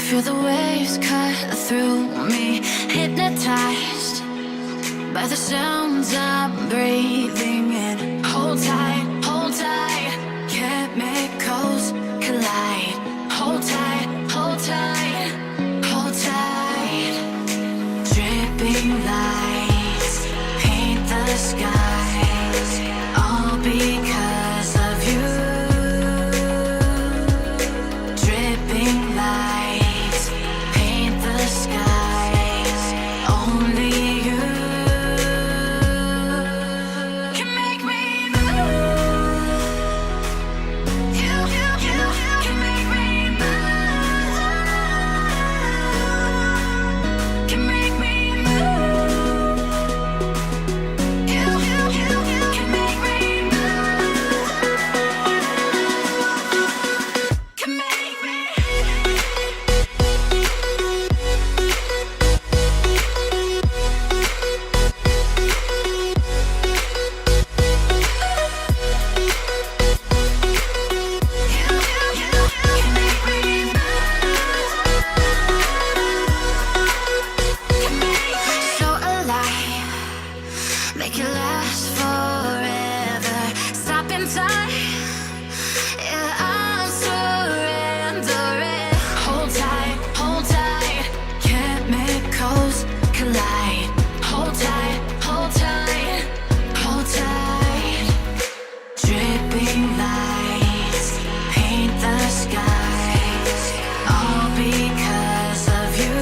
Feel the waves cut through me, hypnotized by the sounds I'm breathing in. Hold tight, hold tight, chemicals collide. Hold tight, hold tight, hold tight. Dripping lights paint the skies, all because of you. Dripping lights paint the skies, only you can make me move. You can make me move. Can make me move. You can make me move. Can make me. So alive, make it last forever. Stop in time, yeah, I'm surrendering. Hold tight, chemicals collide. Hold tight, hold tight, hold tight. Dripping lights paint the skies, all because of you.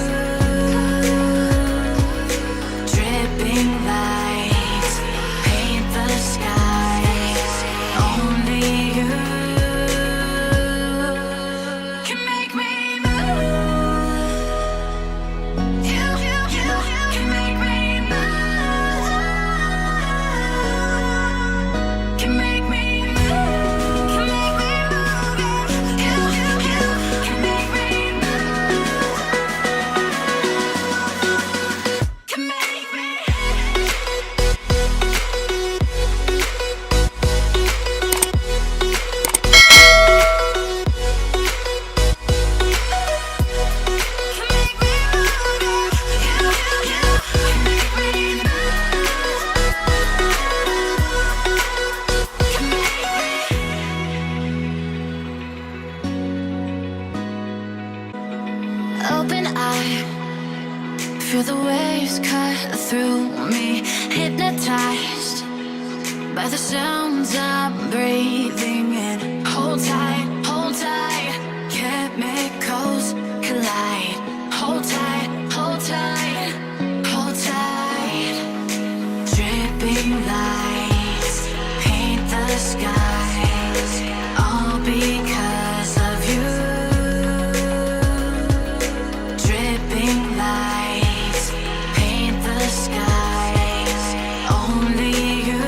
Dripping lights paint the skies, only you can make me move. You can make me move. Can make me move. Can make me move. You can make me move. Can make me. Open eye, feel the waves cut through me, hypnotized by the sounds I'm breathing in. Hold tight, chemicals collide. Hold tight, hold tight, hold tight. Dripping lights paint the skies, all because of you. Dripping lights paint the skies, only you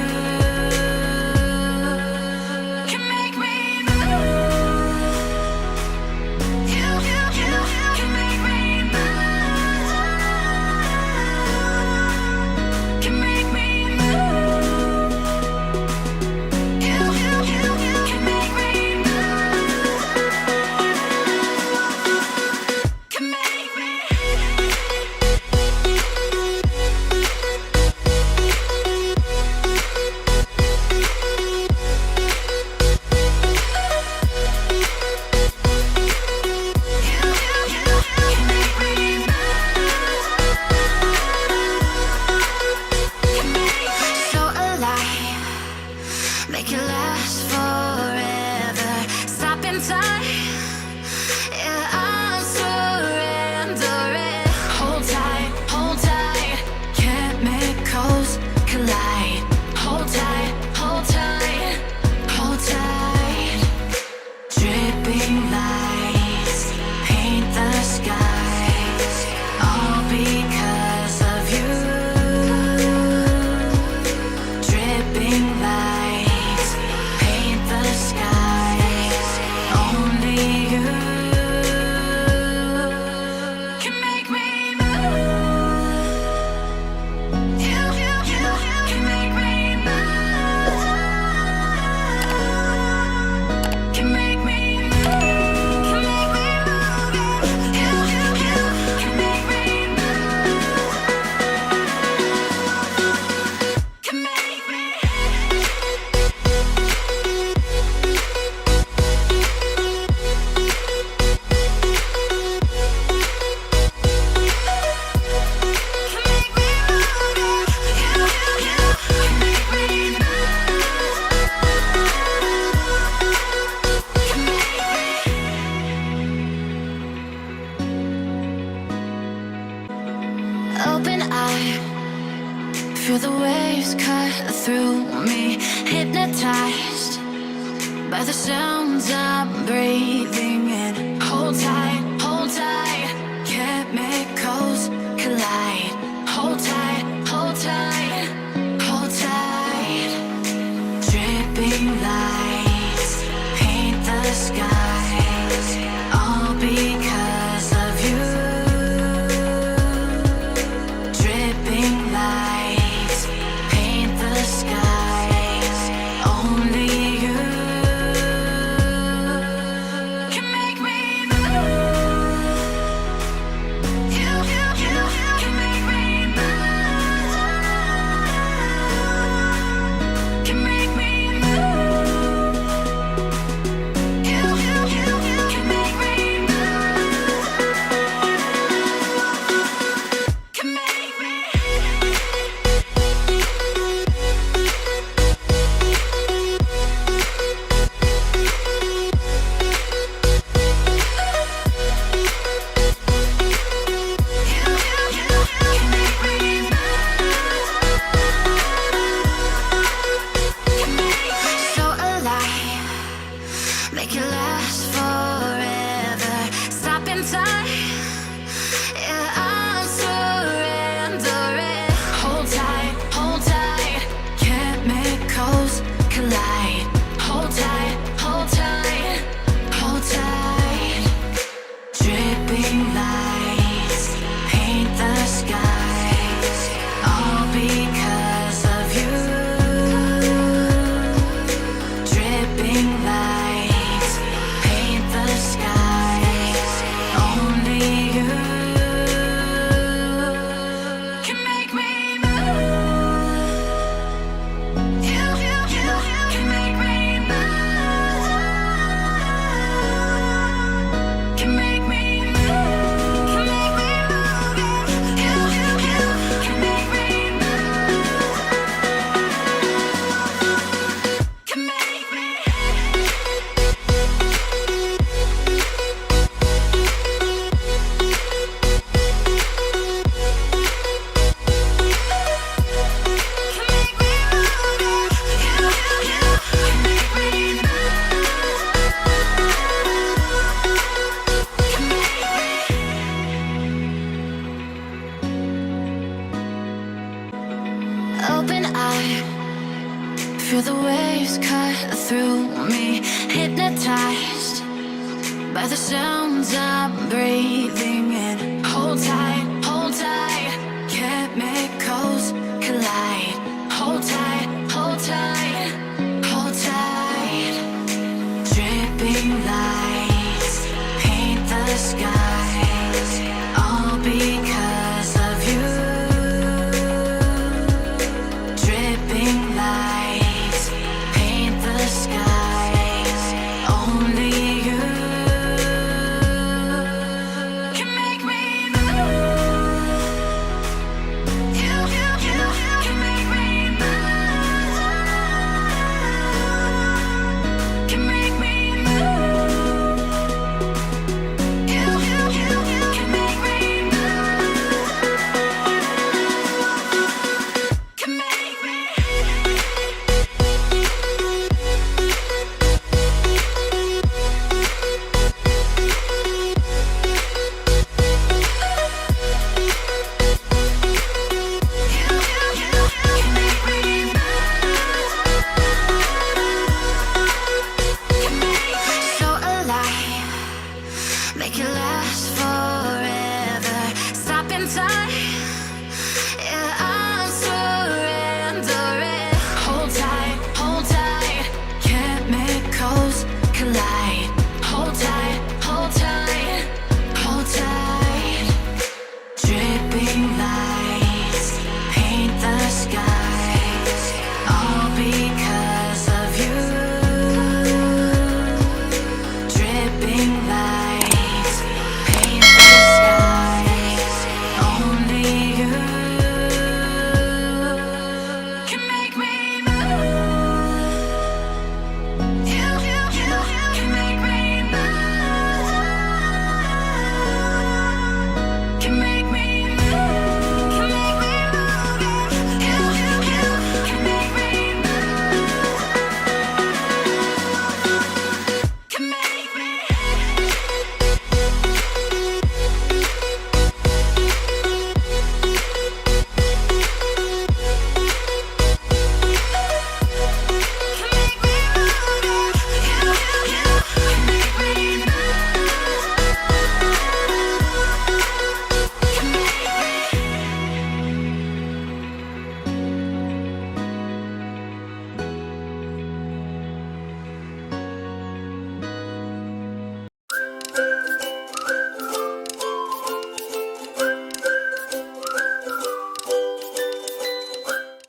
can make me move. You can make me move. Can make me move. You waves cut through me, hypnotized by the sounds I'm breathing in. Hold tight, chemicals collide. Hold tight, hold tight, hold tight. Dripping lights paint the skies, all because of you. Dripping lights paint the skies, only you can make me move. You can make me move. Can make me move. You can make me move. Can make me. So alive, make it last forever. Stop in time, yeah, I'm surrendering. Hold tight, chemicals collide. Hold tight, hold tight, hold tight. Dripping lights paint the skies, all because of you. Dripping lights paint the skies, only you can make me move. You can make me move. Can make me move. Can make me move. You can make me move. Can make me. Open eye, feel the waves cut through me, hypnotized by the sounds I'm breathing in. Hold tight,